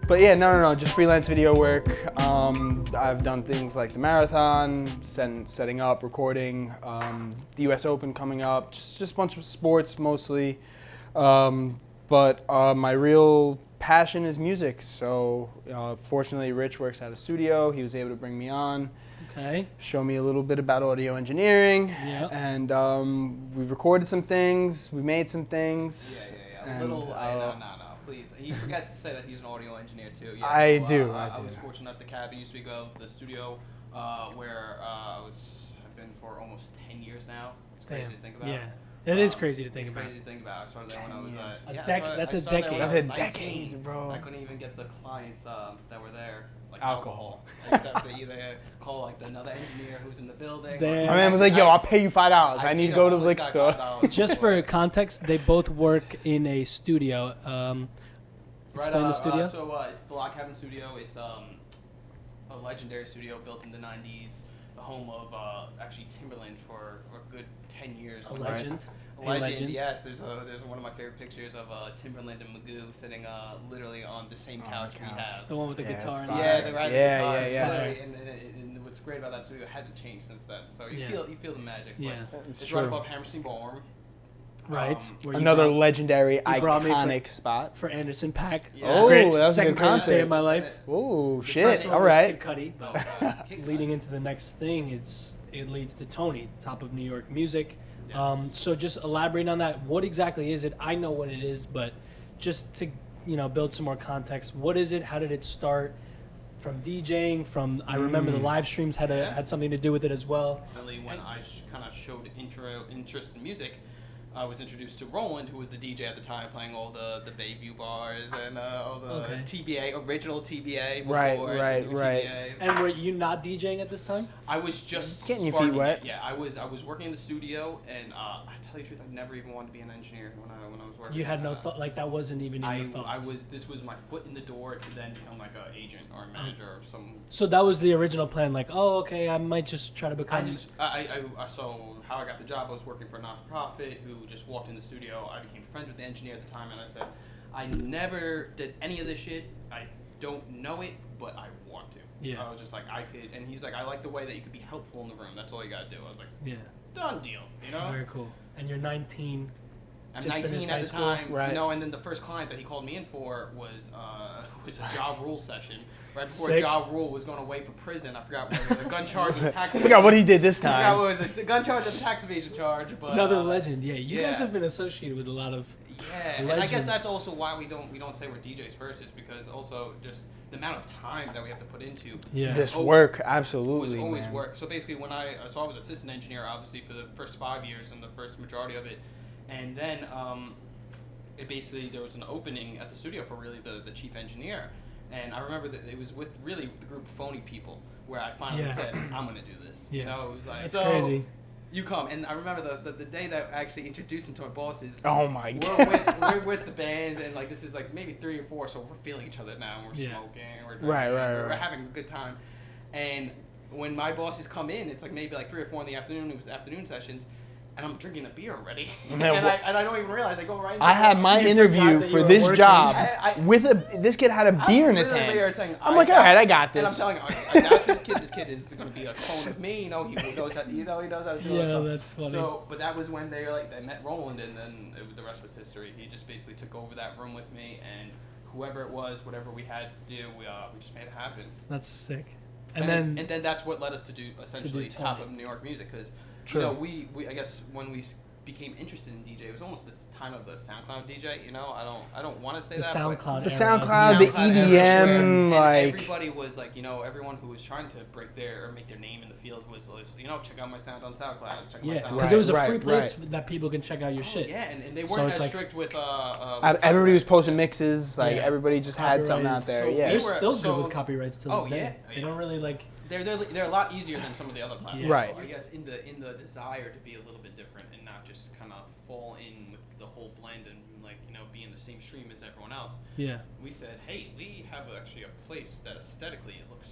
But yeah, no, just freelance video work. I've done things like the marathon, setting up, recording, the U.S. Open coming up, just a bunch of sports mostly. But my real passion is music. So fortunately, Rich works at a studio. He was able to bring me on. Okay. Show me a little bit about audio engineering. Yep. And we recorded some things. We made some things. Yeah. And, No, please. He forgets to say that he's an audio engineer too. Yeah, I do. I was fortunate enough. The cabin used to be the studio where I've been for almost 10 years now. It's crazy to think about. Yeah. It is crazy to think about. It's crazy to think about. I started there when I was that's a decade. That's a decade, bro. I couldn't even get the clients that were there like alcohol. Except to either call like another engineer who's in the building. Damn. My man was like, "Yo, I'll pay you $5. I need to go to the liquor store." Just for context, they both work in a studio. Explain the studio. It's the Log Cabin Studio. It's a legendary studio built in the 90s. The home of actually Timberland for a good 10 years. A legend. A legend. Yes, there's one of my favorite pictures of Timberland and Magoo sitting literally on the same couch we have. The one with the guitar. Yeah, the guitar. Yeah. And what's great about that studio, it hasn't changed since then. So you feel the magic. Yeah, it's right above Hammerstein Ballroom. Right. Another legendary, iconic spot. For Anderson .Paak. Yeah. Oh, that was a second good greatest day concert. of my life. Oh, The shit. first one All was right. Kid Cudi. Leading into the next thing, it leads to T.O.N.Y, top of New York music. Yes. So just elaborate on that. What exactly is it? I know what it is, but just to build some more context. What is it? How did it start? From DJing, I remember the live streams had something to do with it as well. When I kind of showed interest in music, I was introduced to Roland, who was the DJ at the time, playing all the Bayview bars and all the TBA, original TBA. Right. TBA. And were you not DJing at this time? I was just getting your feet wet. Yeah, I was working in the studio, and I tell you the truth, I never even wanted to be an engineer when I was working. You had no thought, like that wasn't even in your thoughts. This was my foot in the door to then become like an agent or a manager or some. So that was the original plan, like, oh, okay, I might just try to become. So how I got the job, I was working for a not-for-profit who just walked in the studio. I became friends with the engineer at the time, and I said, I never did any of this shit. I don't know it, but I want to. Yeah. I was just like, I could, and he's like, I like the way that you could be helpful in the room. That's all you gotta do. I was like, yeah, done deal. Very cool. And you're 19. I'm just 19 at the time, right. and then the first client that he called me in for was a Ja Rule session. Right before Sick. Ja Rule was going away for prison. I forgot what it was, a gun charge and tax I forgot what he did this I forgot time. what it was, a gun charge and a tax evasion charge. But Another legend, yeah. You guys have been associated with a lot of and I guess that's also why we don't say we're DJs first, is because also just the amount of time that we have to put into this work, absolutely, was always man. work. So basically, I was assistant engineer, obviously, for the first 5 years and the first majority of it, and then there was an opening at the studio for really the chief engineer, and I remember that it was with really the group of phony people where I finally said, I'm gonna do this. Yeah. It was like, that's crazy. You come, and I remember the day that I actually introduced him to my bosses. Oh my God. We're with the band, and like this is like maybe 3 or 4, so we're feeling each other now. And we're smoking, we're drinking, we're having a good time. And when my bosses come in, it's like maybe like 3 or 4 in the afternoon. It was afternoon sessions. And I'm drinking a beer already, and I don't even realize. I go right into I had my interview for this job this kid had a beer in his hand. I'm like, all right, I got this. And I'm telling you, I got this kid is going to be a clone of me. He knows how to do that. Yeah, that's funny. So, but that was when they met Roland, and then the rest was history. He just basically took over that room with me, and whoever it was, whatever we had to do, we just made it happen. That's sick. And then that's what led us to do essentially top of New York music, because we I guess when we became interested in DJ, it was almost this time of the SoundCloud DJ. I don't want to say the that. SoundCloud. The SoundCloud, the EDM, like everybody was like, everyone who was trying to break make their name in the field was check out my sound on SoundCloud. Check my sound. Because it was a free place that people can check out your shit. Yeah, and they weren't as strict with. Everybody was posting mixes. Like everybody just had something out there. So yeah, they're still good with copyrights to this day. Yeah. They don't really like. They're a lot easier than some of the other platforms. Right. So I guess in the desire to be a little bit different and not just kind of fall in with the whole blend and be in the same stream as everyone else. Yeah. We said, hey, we have actually a place that aesthetically it looks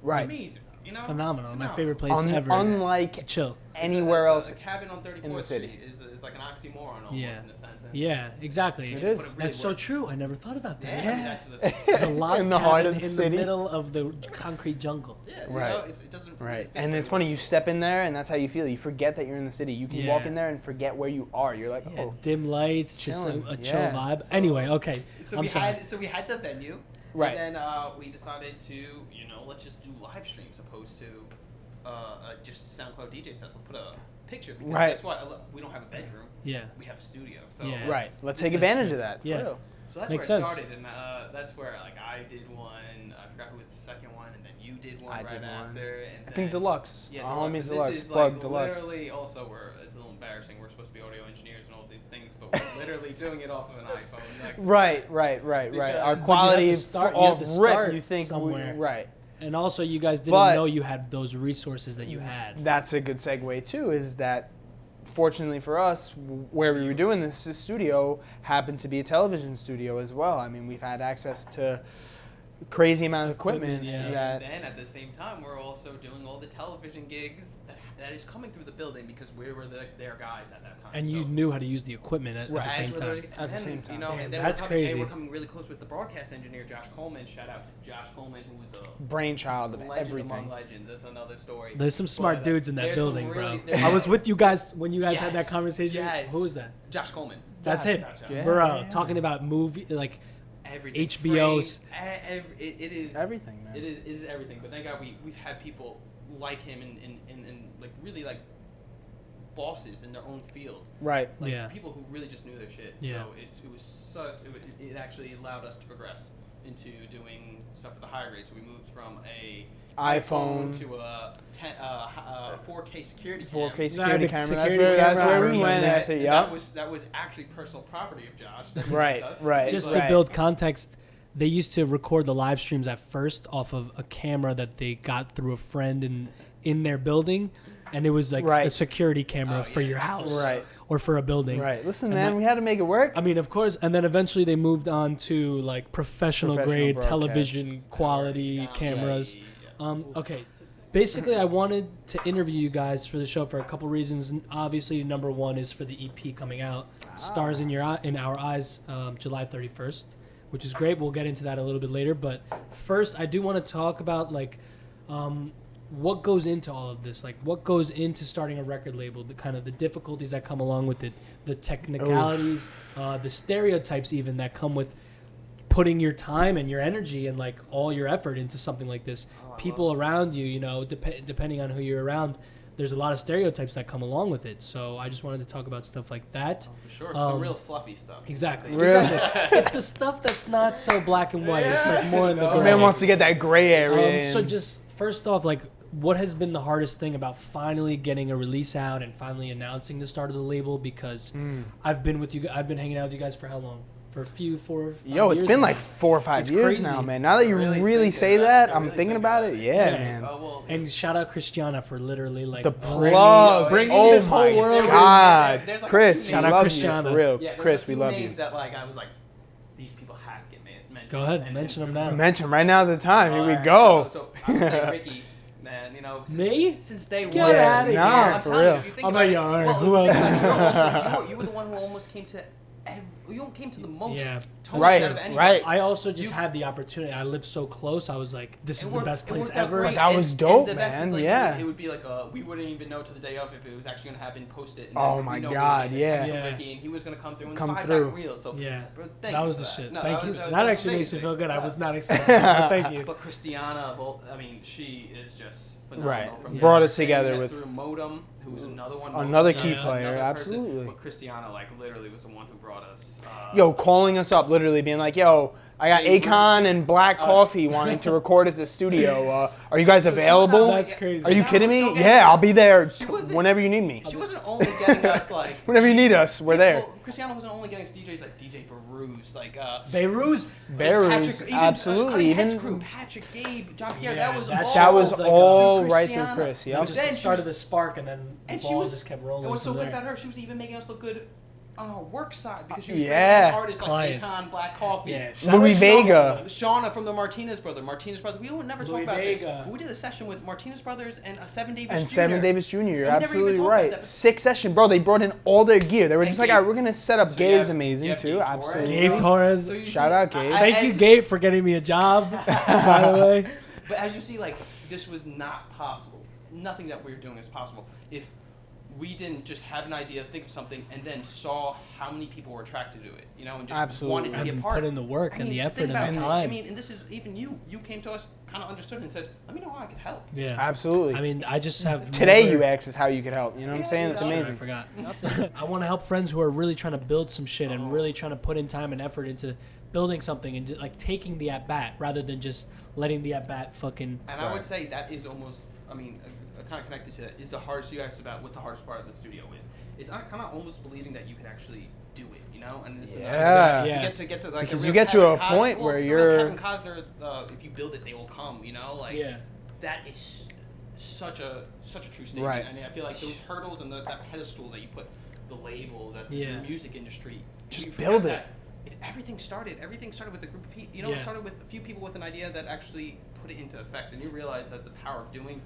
right. amazing. You know, phenomenal. My favorite place ever. Unlike to chill. anywhere else a cabin on 34th in the city. Street is like an oxymoron almost Yeah. in a sense. Yeah, exactly. It is. But it really That's so works. true. I never thought about that. Yeah, I mean, that's The log in the heart of cabin the in city. the middle of the concrete jungle. yeah, Right. You know, it doesn't. Really Right, fit and very it's funny. well. You step in there, and that's how you feel. You forget that you're in the city. You can walk Yeah. in there and forget where you are. You're like, Yeah, oh, dim lights, just chilling. a chill Yeah. vibe. So- Anyway, okay. So I'm sorry. we had the venue, Right. And then we decided to, let's just do live streams opposed to just SoundCloud DJ sets. We'll put a picture because Right. guess what? We don't have a bedroom. Yeah. We have a studio. So Yeah. right. Let's This take is advantage true. of that. For Yeah. real. So that's Makes where sense. it started, and that's where like I did one. I forgot who was the second one, and then you did one I right did one. after. And I think then- Deluxe. Yeah, Our homies This Deluxe. is Plug like Deluxe. literally also it's a little embarrassing. We're supposed to be audio engineers and all these things, but we're literally doing it off of an iPhone. Like, Right. Because- Our But you quality have to start- you off have to rip. start You think somewhere. right. And also, you guys didn't But- know you had those resources that you had. That's a good segue too. Is that fortunately for us, where we were doing this studio happened to be a television studio as well. I mean, we've had access to crazy amount of equipment. Equipment, That And then at the same time, we're also doing all the television gigs that is coming through the building because we were their guys at that time. And you So- knew how to use the equipment at Right. the same As we're time. literally- At the and same then, time. Damn, and then that's we're coming, crazy. And we're coming really close with the broadcast engineer, Josh Coleman. Shout out to Josh Coleman, who was a brainchild of legend among everything. legends. That's another story. There's some smart But, dudes in that there's some building, really- bro. there- I was with you guys when you guys had that Yes, conversation. yes. Who was that? Josh Coleman. That's Josh, him, yeah, bro. yeah. Talking about movie, like Everything. HBO's. It is Everything, man. It is everything. But thank God we've had people like him and like really like bosses in their own field. Right. Like Yeah. people who really just knew their shit. Yeah. So it actually allowed us to progress into doing stuff at the higher grade. So we moved from a iPhone to a 4K security cam. 4K Nah, security the camera. security That's camera, where I we went remember after. And Yep. that was actually personal property of Josh. That he Right, lent us. right. Just But- to build context, they used to record the live streams at first off of a camera that they got through a friend in their building, and it was like a Right. security camera Oh, for yeah. your house Right. or for a building. Right. Listen, And man, that- we had to make it work. I mean, of course, and then eventually they moved on to like professional grade broadcast. television quality Yeah, cameras. yeah. Okay. Basically, I wanted to interview you guys for the show for a couple reasons. And obviously, number one is for the EP coming out, Stars in Our Eyes, July 31st, which is great. We'll get into that a little bit later. But first, I do want to talk about like what goes into all of this, like what goes into starting a record label, the kind of the difficulties that come along with it, the technicalities, the stereotypes even that come with putting your time and your energy and like all your effort into something like this. People around you, depending on who you're around, there's a lot of stereotypes that come along with it. So I just wanted to talk about stuff like that. For sure. Um, Some real fluffy stuff. Exactly. Really? Exactly. It's the stuff that's not so black and white. It's like more in the gray. Man wants to get that gray area. So in. just first off, like, what has been the hardest thing about finally getting a release out and finally announcing the start of the label? Because I've been with you. I've been hanging out with you guys for how long? For a few, 4 or 5 Yo, it's years been now. like 4 or 5 It's years crazy. now, man. Now that you Really really thinking say about it. that, I I'm really thinking think about about it. it. Yeah, Yeah. man. And shout out Christiana for literally like The bringing- plug. bringing Oh this whole my world. God. There's like a Chris, few we Shout names- out love Christiana. you. For real. Yeah, there's Chris, a we few love names you. that like I was like, these people have to get mentioned. Go ahead, mention them now. Mention right now's the time. Here we Alright, go. So I would say Ricky, man, Me? since day Get one. outta here. Nah, I'm for telling you, real. if you think I'll about bet it, you are. well, Who if you else? think about it, you were the one who almost came to you came to the most Yeah. toast Right, out of anybody. right. I also just You- had the opportunity. I lived so close. I was like, this It is the worked- best it place worked out ever. great. That was dope, the best is, man. like, Yeah. It would be like we wouldn't even know to the day of if it was actually gonna happen. Post it. And Oh then my we know we God, were gonna yeah. text Yeah. Ricky, and he was gonna come through and Come the vibe through. got real. So Yeah. bro, thank That you was for the shit. No, Thank you. was That the actually makes biggest me feel thing. good. I Yeah. was not expecting that. Thank you. But Christiana, well, I mean, she is just phenomenal. Right. From Brought the us thing we together met with through Modem, who was another one. another Modem, key Yeah. player. another person. Absolutely. But Christiana, like, literally was the one who brought us. Yo, calling us up, literally being like, "Yo, I got Hey, Akon and Black Coffee wanting to record at the studio. Are you guys available? That's crazy. Are you That kidding was me? so Yeah, I'll be there She wasn't- whenever you need me. She wasn't only getting us like. Whenever you need us, we're there." Well, Christiana wasn't only getting us DJs like DJ Baruz, like Beirut. Beirut's, absolutely. Even Even Patrick, Gabe, John Pierre. Yeah, that was that all. that was like all through right through Christiana. Chris. It Yep. just Then she started was- the spark, and then the And she ball was just kept rolling. And what's so from good there. about her? She was even making us look good work side because she was Yeah. artists Clients. like Akon, Black Coffee, Yeah, Louis Vega. Shauna from the Martinez Brothers. We would never talk Louis about this. Vega. But we did a session with Martinez Brothers and Seven Davis And Jr. Seven Davis Jr. You're And we never even absolutely talked about right. that, but- Sick session, bro. They brought in all their gear. They were And just like, Gabe- all right, we're gonna set up. So you Gabe's have- amazing you have too. Gabe Torres. Absolutely. Gabe Torres. So you Shout see- out, Gabe. Thank you, Gabe, for getting me a job. By the way. But as you see, like, this was not possible. Nothing that we were doing is possible if we didn't just have an idea, think of something, and then saw how many people were attracted to it, you know, and just Absolutely. wanted to be a And part. put in the work and the effort think and about the it. time. I mean, and this is even you. You came to us, kind of understood, and said, "Let me know how I could help." Yeah. Absolutely. I mean, I just have Today never- you asked us how you could help. You know what I'm Yeah, saying? you It's know. I amazing. forgot. I want to help friends who are really trying to build some shit and really trying to put in time and effort into building something and like taking the at bat rather than just letting the at bat fucking. And I would say that is almost, I mean, kind of connected to that is the hardest. You asked about what the hardest part of the studio is. It's kind of almost believing that you can actually do it, you know. And this Yeah. Yeah. to get to like Because a you real get to a Kevin point Costner- where well, you're- Kevin Costner. If you build it, they will come. You know, like Yeah. that is such a true statement. Right. And I feel like those hurdles and that pedestal that you put the label that Yeah. the music industry Just you build forget it. that everything started with a group of people. You know, Yeah. it started with a few people with an idea that actually put it into effect, and you realize that the power of doing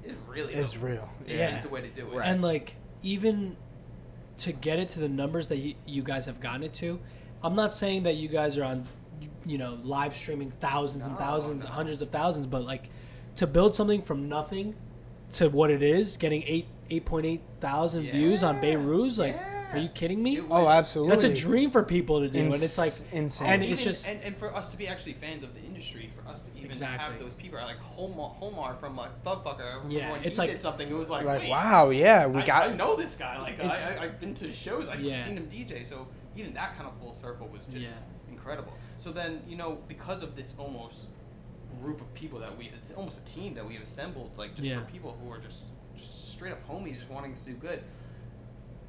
is really It's real. Yeah. is the way to do it. Right. And like even to get it to the numbers that you guys have gotten it to, I'm not saying that you guys are on, live streaming thousands and thousands, hundreds of thousands, but like to build something from nothing to what it is, getting 8.8 thousand views on Beirut, like, are you kidding me? It was- Oh, absolutely. That's a dream for people to do, and it's like insane. and Even, it's just and for us to be actually fans of the industry, for us to even Exactly. have those people like Homar from like Thugfucker. Yeah, when it's he like- did something, it was like, like, wait, wow, yeah, we got. I know this guy. Like It's- I've been to shows. I've Yeah. seen him DJ. So even that kind of full circle was just incredible. So then because of this almost group of people that it's almost a team that we have assembled, like just for people who are just straight up homies, just wanting to do good.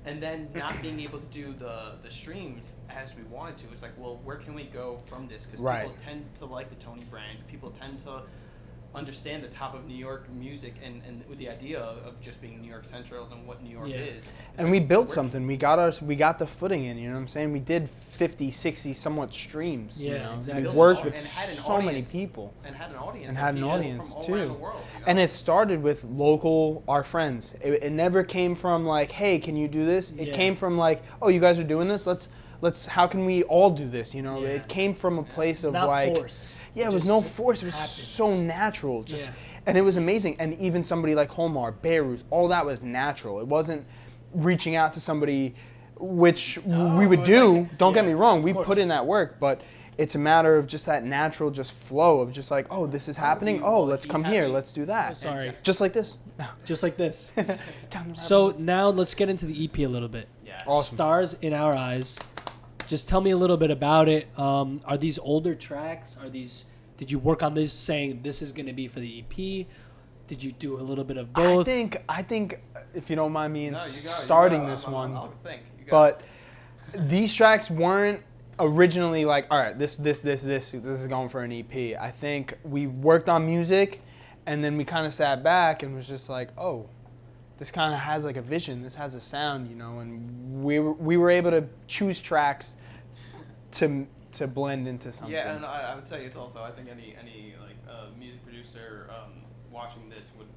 And then not being able to do the streams as we wanted to. It's like, well, where can we go from this? Because Right. people tend to like the T.O.N.Y brand. People tend to understand the top of New York music and with the idea of just being New York Central and what New York is. It's And like, we built where something. We got the footing in. You know what I'm saying? We did 50, 60 somewhat streams. Yeah, you know? exactly. We built worked an with and had an so many audience. people. And had an audience. And of had an people audience from all too. around the world, you know? And it started with our friends. It never came from like, hey, can you do this? It came from like, oh, you guys are doing this. Let's. How can we all do this? You know, Yeah. it came from a place of not like, force. yeah, it was just no force. It was happens. so natural. Just. Yeah. And it was amazing. And even somebody like Homar, Beirut, all that was natural. It wasn't reaching out to somebody, which we would do. Don't get me wrong. We put in that work, but it's a matter of just that natural just flow of just like, oh, this is happening. Oh, let's come here. Let's do that. Sorry. Just like this. Just like this. Down the So now let's get into the EP a little bit. Yeah. Awesome. Stars in Our Eyes. Just tell me a little bit about it. Are these older tracks? Did you work on this saying this is going to be for the EP? Did you do a little bit of both? I think if you don't mind me No, you go, starting you go. this I'm- one, I'll think. You go. but these tracks weren't originally like, all right, this is going for an EP. I think we worked on music, and then we kind of sat back and was just like, oh, this kind of has like a vision. This has a sound, you know. And we were able to choose tracks to blend into something. Yeah, and I would tell you it's also, I think any like music producer watching this would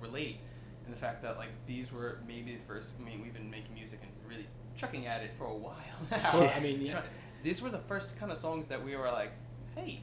relate in the fact that like these were maybe the first. I mean, we've been making music and really chucking at it for a while now. Well, I mean, yeah. These were the first kind of songs that we were like, hey,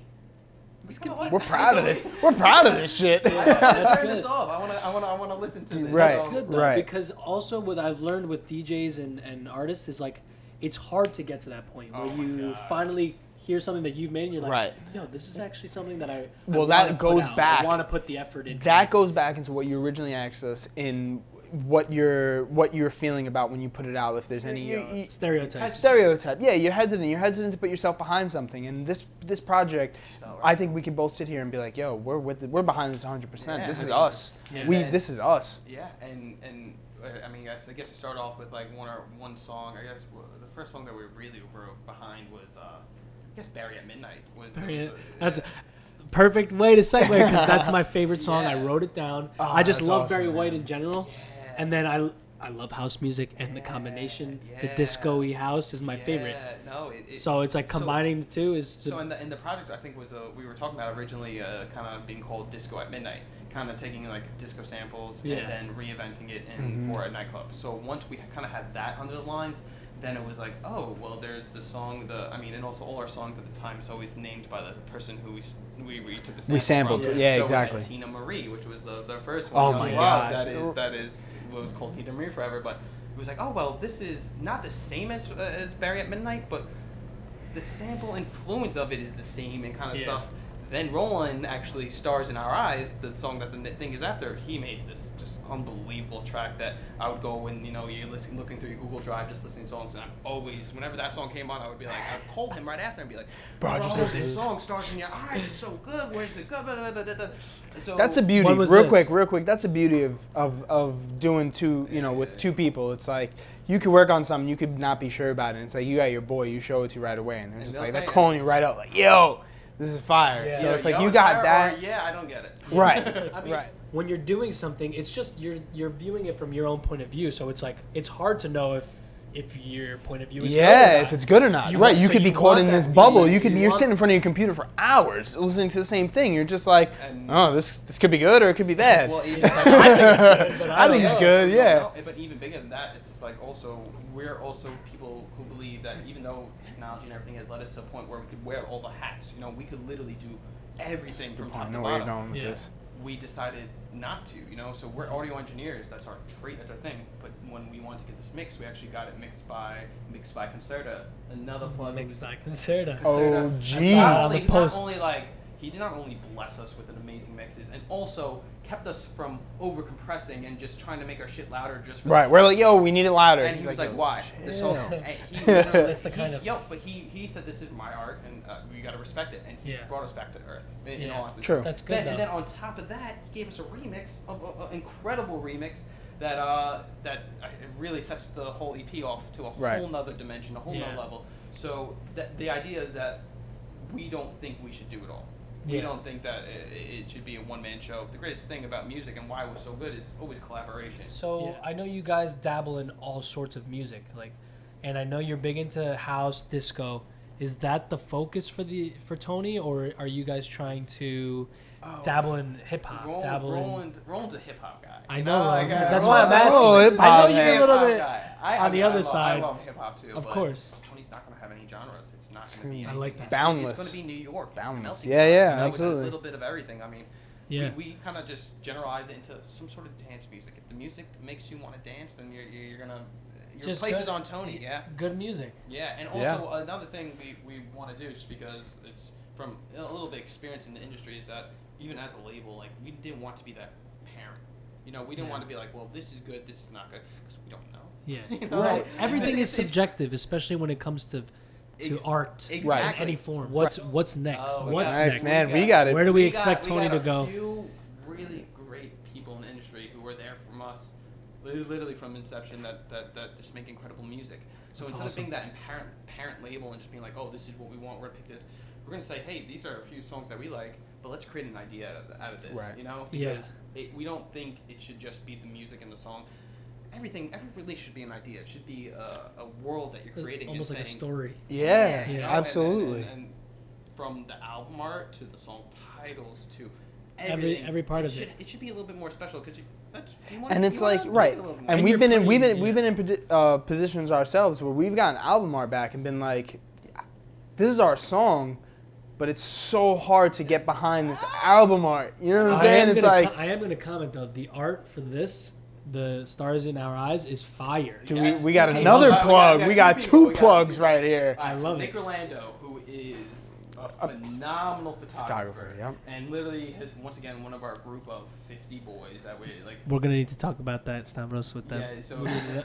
We're proud of this. We're proud of this shit. That's turn good. this off. I want to listen to this. Right. That's good though, Right. because also what I've learned with DJs and artists is like it's hard to get to that point where Oh my you God. finally hear something that you've made and you're like, Right. yo, this is actually something that I Well, wanna that put goes out. back. I want to put the effort into. That goes back into what you originally asked us in what you're feeling about when you put it out. If there's any Stereotypes. stereotype, yeah, you're hesitant. You're hesitant to put yourself behind something. And this project, I think we can both sit here and be like, yo, we're behind this 100%. Yeah, this is 100%. us. Yeah. This is us. Yeah, and I mean, I guess to start off with like one song. I guess the first song that we really were behind was I guess Barry at Midnight was. That's a perfect way to segue because that's my favorite song. I Yeah. wrote it down. Oh, I just that's love awesome, Barry man. White in general, Yeah. and then I love house music, and the combination, the yeah. disco-y house is my favorite. No, So it's like combining the two is So in the project, I think was we were talking about originally kind of being called Disco at Midnight, kind of taking like disco samples Yeah. and then reinventing it in for a nightclub. So once we kind of had that under the lines, then it was like, oh well, there's the song, and also all our songs at the time is always named by the person who we took the sample We sampled, from. yeah, So exactly. we had Tina Marie, which was the first one. Oh You know, my wow, gosh. that is what was called Tina Marie forever, but it was like, oh well, this is not the same as Barry at Midnight, but the sample influence of it is the same and kind of stuff. Then Roland actually stars in Our Eyes, the song that the thing is after. He made this just unbelievable track that I would go when you're looking through your Google Drive, just listening to songs, and I always, whenever that song came on, I would be like, I'd call him right after and be like, Bro, just listen to this this. song stars in your eyes. It's so good. Where's it? So That's the beauty. When was Real this? quick. That's the beauty of doing two. With two people. It's like you could work on something, you could not be sure about it. And it's like you got your boy, you show it to right away, and they're just they'll like they're say- calling you right up, like yo, this is fire. Yeah. So it's like yo, you it's got fire, that. or, yeah, I don't get it. Right. I mean, Right. when you're doing something, it's just you're viewing it from your own point of view. So it's like it's hard to know if your point of view is good or Yeah, not. if it's good or not. You Right, want- you so could be you caught want in that this feeling. bubble. You You're want- sitting in front of your computer for hours listening to the same thing. You're just like, And- oh, this could be good or it could be bad. Well, even I think it's good, but I think don't it's know. good, yeah. No, but even bigger than that, it's just like also we're also people who believe that even though technology and everything has led us to a point where we could wear all the hats, we could literally do everything from I top to know where you're bottom. going with Yeah. this. We decided not to, so we're audio engineers. That's our trait. That's our thing. But when we wanted to get this mixed, we actually got it mixed by Concerta, another plug. Mixed who's- by Concerta. Oh, Concerta. gee. Not On only, the not posts. only he did not only bless us with an amazing mixes, and also kept us from over compressing and just trying to make our shit louder just for Right, the we're like, yo, we need it louder. and he was like, yo, "Why?" chill. So and he literally- That's the kind of- but he said, "This is my art, and we got to respect it." And he Yeah. brought us back to earth. In Yeah. all honesty. True. That's good. And though. then on top of that, he gave us a remix of an incredible remix that it really sets the whole EP off to a Right. whole nother dimension, a whole Yeah. nother level. So the idea is that we don't think we should do it all. We Yeah. don't think that it should be a one-man show. The greatest thing about music and why it was so good is always collaboration. So Yeah. I I know you guys dabble in all sorts of music, and I know you're big into house, disco. Is that the focus for T.O.N.Y, or are you guys trying to dabble in hip hop? Roland's a hip hop guy. I know, Roland's- guy. that's why I'm asking. Oh, hip I know hop, you're man. a little Hip-hop bit guy. on the other I side. love hip hop too. Of but course. T.O.N.Y's not going to have any genres. It's not going to be. I like anything. that. Boundless. It's going to be New York. It's a Boundless. melting Yeah, pot, yeah, It's absolutely. a little bit of everything. I mean, Yeah. we kind of just generalize it into some sort of dance music. If the music makes you want to dance, then you're gonna. Your Just place good- is on T.O.N.Y. Yeah. Good music. Yeah, and Yeah. also another thing we want to do, just because it's from a little bit experience in the industry, is that even as a label, like we didn't want to be that parent. We didn't Yeah. want to be like, well, this is good, this is not good, because we don't know. Yeah. You know? Right. Everything It's- is subjective, especially when it comes to art in Exactly. any form. What's next? Oh, we What's got- next? Man, we got it. Where do we got- expect T.O.N.Y got to go? A few really great people in the industry who were there from us, literally from inception, that just make incredible music. So That's instead awesome. of being that parent label and just being like, oh, this is what we want, we're gonna pick this, we're gonna say, hey, these are a few songs that we like, but let's create an idea out of this, Right. Yeah. Because we don't think it should just be the music and the song. Every release should be an idea. It should be a world that you're creating. Almost and like a saying, story. Yeah, you know, absolutely. and from the album art to the song titles to Every part of should, it. It should be a little bit more special because And it's like right, and And we've you're been in pretty- we've been in positions ourselves where we've gotten album art back and been like, this is our song, but it's so hard to get behind this album art. You know what I'm saying? It's like, I am going to comment though. The art for this, the Stars in Our Eyes, is fire. dude, Yes. we got Hey, another we got- plug. we We got got two people. two We got plugs two. right here. I love Nick it. Orlando, who is a phenomenal photographer, Yep. and literally has once again one of our group of 50 boys that we like. We're going to need to talk about that, Stavros, with them. Yeah, so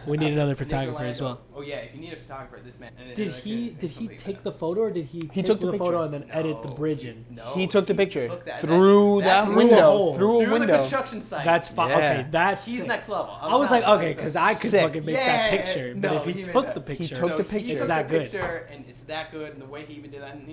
We need another Nick photographer as Orlando. well. Oh yeah, if you need a photographer, this man. and Did like, he it's did he somebody take that- the photo, or did he take took the photo picture. and then edit the No, bridge in? No, He took the picture took that- through that through a window, hole. through a through the window. construction site. That's fine. Yeah. Okay, that's He's sick. next level. I was like, okay, because I could Sick. fucking make that picture, but no, if he made took that. the picture, took the He picture. it's took that the good. picture, and it's that good, and the way he even did that, and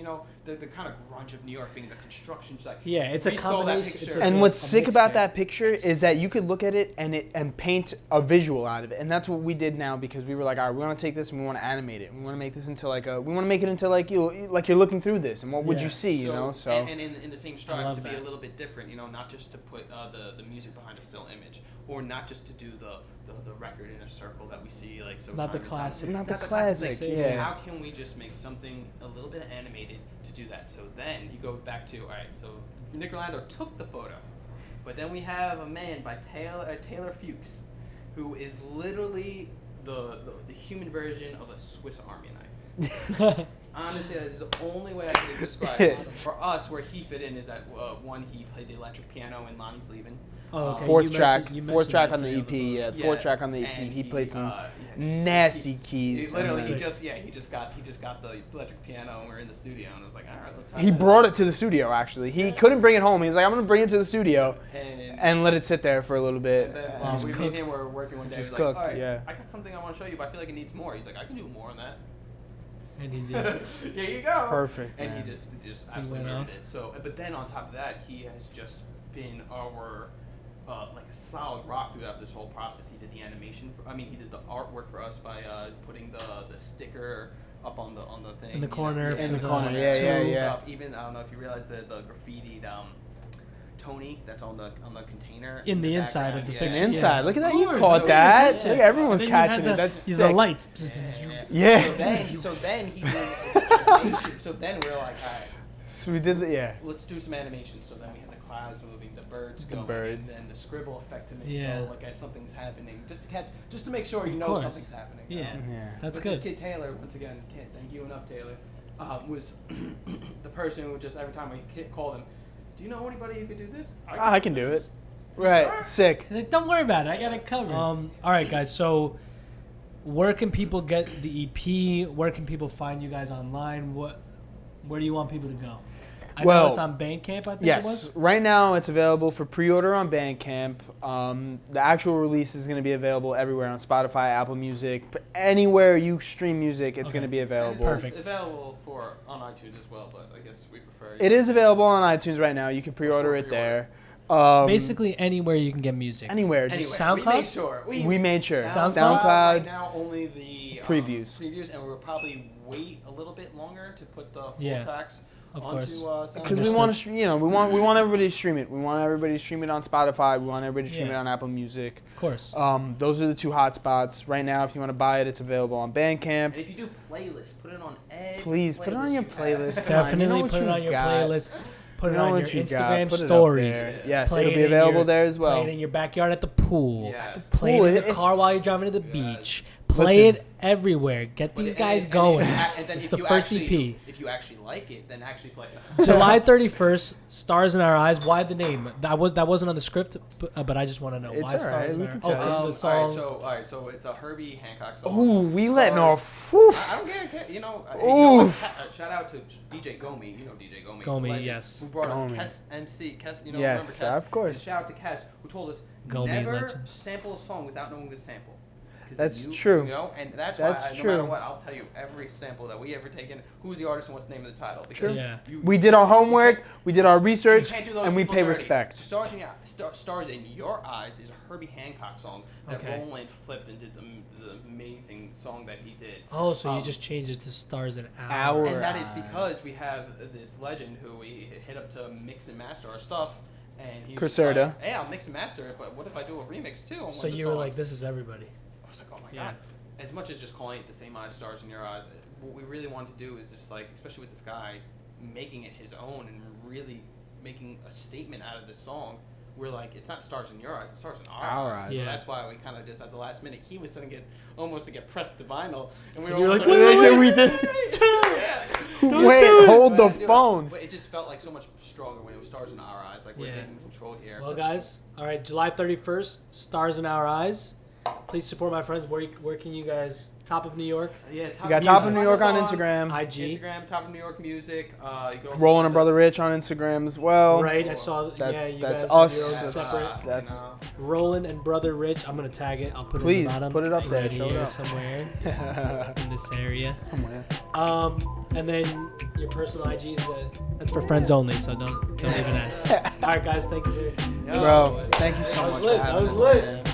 the kind of grunge of New York being the construction site. Yeah, it's a We saw that combination. picture. It's a- And what's a sick mixed about bag. that picture is that you could look at it and paint a visual out of it, and that's what we did now because we were like, all right, we want to take this and we want to animate it. We want to make this into like we want to make it into like you're looking through this, and what would Yeah. you see, you know? So and in the same I stride love to be that. a little bit different, you know, not just to put the music behind a still image, or not just to do the record in a circle that we see like so. Not the time to time. classic. Not the Not classic, thing. yeah. How can we just make something a little bit animated to do that? So then you go back to all right. So Nick Rolando took the photo, but then we have a man by Taylor Fuchs, who is literally the human version of a Swiss Army knife. Honestly, that is the only way I can describe it. For us, where he fit in is that one, he played the electric piano in Lonnie's Leaving. Oh, okay. fourth You track mentioned on that the today EP, photo. yeah, fourth track on the EP. and He played some just- nasty He keys. literally, and, he just got the electric piano, and we were in the studio, and I was like, all right, let's. try he that. brought it to the studio. Actually, he couldn't bring it home. He was like, I'm gonna bring it to the studio and let it sit there for a little bit. And then Just we cooked. and him were working one day. Just He was cooked, like, all right, yeah. I got something I want to show you, but I feel like it needs more. He's like, I can do more on that. And he did. Here you go. Perfect, And man. he just absolutely went murdered off. it. So, but then on top of that, he has just been our like a solid rock throughout this whole process. He did the animation. He did the artwork for us by putting the sticker up on the thing In the corner In for the corner, the yeah, yeah, two- yeah. Stuff. Even I don't know if you realize the graffitied T.O.N.Y that's on the container In the inside of background. the Yeah. picture. And inside, Yeah. look at that. Of You course, caught I'm that. paying Look, attention. everyone's Then you had catching it. That's the sick. lights. Yeah. So then he did animation. So then we were like, all right, So we did the let's do some animation. So then we had the clouds moving, the birds The going, birds. and then the scribble effect to make Yeah. it go like as something's happening, just to make sure you Of know course. something's happening. you Yeah. know? Yeah. That's But good. this kid Taylor, once again, can't thank you enough, Taylor, was the person who just every time we called him, do you know anybody who could do this? I can do it. Right. Sick. He's like, don't worry about it. I got it covered. All right, guys. So, where can people get the EP? Where can people find you guys online? Where do you want people to go? I know Well, it's on Bandcamp, I think it Yes. was. Right now, it's available for pre-order on Bandcamp. The actual release is going to be available everywhere on Spotify, Apple Music, anywhere you stream music. It's Okay. going to be available. Perfect. It's available on iTunes as well, but I guess we prefer. It is available on iTunes right now. You can pre-order it there. Basically, anywhere you can get music. anywhere. Anyway, Just SoundCloud? we made sure. We made sure. SoundCloud? Right now, only the Previews. and we'll probably wait a little bit longer to put the full Yeah, tracks of onto Because we Understood. want to, we want everybody to stream it. We want everybody to stream it on Spotify. We want everybody to stream Yeah. it on Apple Music. Of course. Those are the two hot spots right now. If you want to buy it, it's available on Bandcamp. And if you do playlists, put it on every Please put it on your playlist you playlist. have. Come on, you know Definitely what put it you on your got. playlists. Put You it know on your what you got. Instagram Put it up stories. there. Yes, Play it'll it be in available your- there as well. Play it in your backyard at the pool. Yes. Play Pool, it in the it- car while you're driving to the Yes. beach. Play Listen. it everywhere. Get But these it- guys and going. and then It's if the you first actually, EP. If you actually like it, then actually play it. July 31st, Stars in Our Eyes. Why the name? That wasn't on the script, but I just want to know It's why all Stars right, in we Our can Eyes. Oh, tell. because of the song. All right, so it's a Herbie Hancock song. Ooh, we letting Stars. off. Whew. I don't care. You know what? Shout out to DJ Gomi. You know DJ Gomi. Gomi, legend, yes. Who brought Gomi. us Kes MC. Kes, Yes, remember Kes? of course. And shout out to Kes, who told us Gomi, never legend. sample a song without knowing the sample. 'Cause That's you- true. You know, and that's That's why no true. matter what, I'll tell you every sample that we ever taken, who's the artist and what's the name of the title. Because True. Yeah. We did our homework, we did our You research, can't do those and we people pay dirty. respect. Stars in Your Eyes is a Herbie Hancock song that Okay. Roland flipped and did the amazing song that he did. Oh, so you Um, just changed it to Stars in Our Our. And that is Eyes. because we have this legend who we hit up to mix and master our stuff, and he was Crucerda. like, "Hey, I'll mix and master it, but what if I do a remix too?" On So one of the you were like, songs?" this is everybody. I was like, "Oh my Yeah. god!" As much as just calling it the same eyes, stars in your eyes, what we really want to do is just like, especially with this guy, making it his own and really making a statement out of this song. We're like, it's not stars in your eyes, it's stars in our eyes. So Yeah. that's why we kind of just at the last minute, he was sending it almost to get pressed to vinyl, and we were You're almost like, wait, we did. yeah. Wait, hold But the I do it. phone. But it just felt like so much stronger when it was stars in our eyes. Like we're Yeah. taking control here. Well, guys, all right, July 31st, Stars in Our Eyes. Please support my friends. Where can you guys? Top of New York. Yeah, You got Top of New York on Instagram. IG. Instagram, Top of New York Music. You can also Roland and find Brother us- Rich on Instagram as well. Right, I saw. That's you that's guys us. have your own Yeah, separate. That's Roland and Brother Rich. I'm gonna tag it. I'll put it Please, in the bottom. put it up there, right show it here up. somewhere in this area. Oh, And then your personal IGs. That's for friends only. So don't even ask. All right, guys. Thank you. Bro, thank you so That was much lit. for having That was us, lit. man.